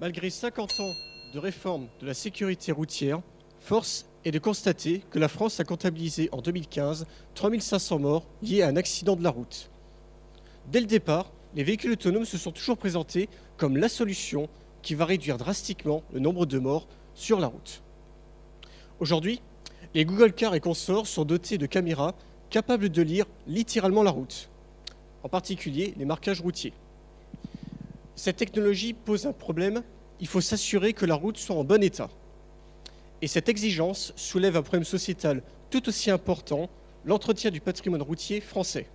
Malgré 50 ans de réforme de la sécurité routière, force est de constater que la France a comptabilisé en 2015 3500 morts liés à un accident de la route. Dès le départ, les véhicules autonomes se sont toujours présentés comme la solution qui va réduire drastiquement le nombre de morts sur la route. Aujourd'hui, les Google Cars et consorts sont dotés de caméras capables de lire littéralement la route, en particulier les marquages routiers. Cette technologie pose un problème, il faut s'assurer que la route soit en bon état. Et cette exigence soulève un problème sociétal tout aussi important, l'entretien du patrimoine routier français.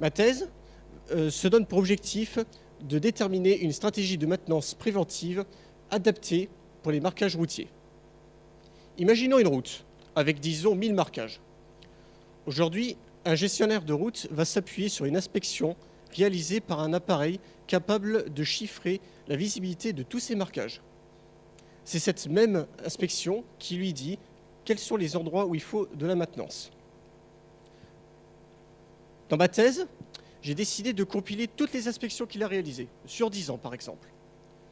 Ma thèse se donne pour objectif de déterminer une stratégie de maintenance préventive adaptée pour les marquages routiers. Imaginons une route avec, disons, 1000 marquages. Aujourd'hui, un gestionnaire de route va s'appuyer sur une inspection réalisée par un appareil capable de chiffrer la visibilité de tous ces marquages. C'est cette même inspection qui lui dit quels sont les endroits où il faut de la maintenance. Dans ma thèse, j'ai décidé de compiler toutes les inspections qu'il a réalisées, sur 10 ans par exemple.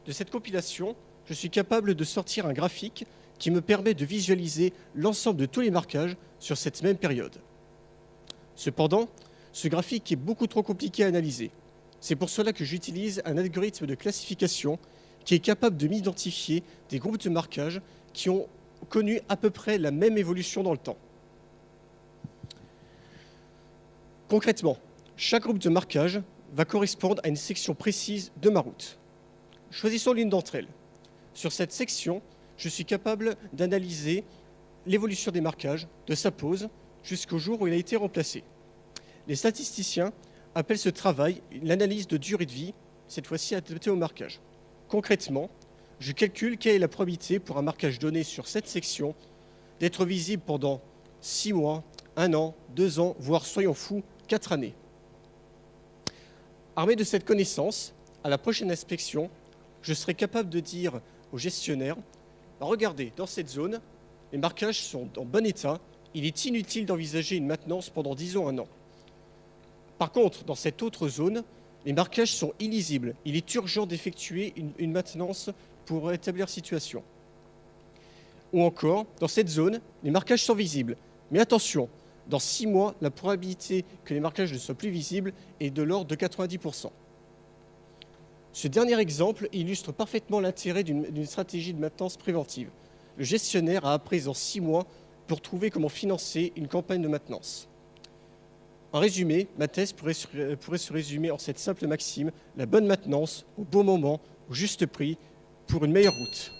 De cette compilation, je suis capable de sortir un graphique qui me permet de visualiser l'ensemble de tous les marquages sur cette même période. Cependant, ce graphique est beaucoup trop compliqué à analyser. C'est pour cela que j'utilise un algorithme de classification qui est capable de m'identifier des groupes de marquages qui ont connu à peu près la même évolution dans le temps. Concrètement, chaque groupe de marquage va correspondre à une section précise de ma route. Choisissons l'une d'entre elles. Sur cette section, je suis capable d'analyser l'évolution des marquages de sa pose jusqu'au jour où il a été remplacé. Les statisticiens appellent ce travail l'analyse de durée de vie, cette fois-ci adaptée au marquage. Concrètement, je calcule quelle est la probabilité pour un marquage donné sur cette section d'être visible pendant 6 mois, 1 an, 2 ans, voire, soyons fous, 4 années. Armé de cette connaissance, à la prochaine inspection, je serai capable de dire au gestionnaire « Regardez, dans cette zone, les marquages sont en bon état, il est inutile d'envisager une maintenance pendant 10 ans, 1 an. Par contre, dans cette autre zone, les marquages sont illisibles. Il est urgent d'effectuer une maintenance pour rétablir la situation. » Ou encore, dans cette zone, les marquages sont visibles. Mais attention, dans 6 mois, la probabilité que les marquages ne soient plus visibles est de l'ordre de 90%. Ce dernier exemple illustre parfaitement l'intérêt d'une stratégie de maintenance préventive. Le gestionnaire a à présent 6 mois pour trouver comment financer une campagne de maintenance. En résumé, ma thèse pourrait se résumer en cette simple maxime, la bonne maintenance, au bon moment, au juste prix, pour une meilleure route.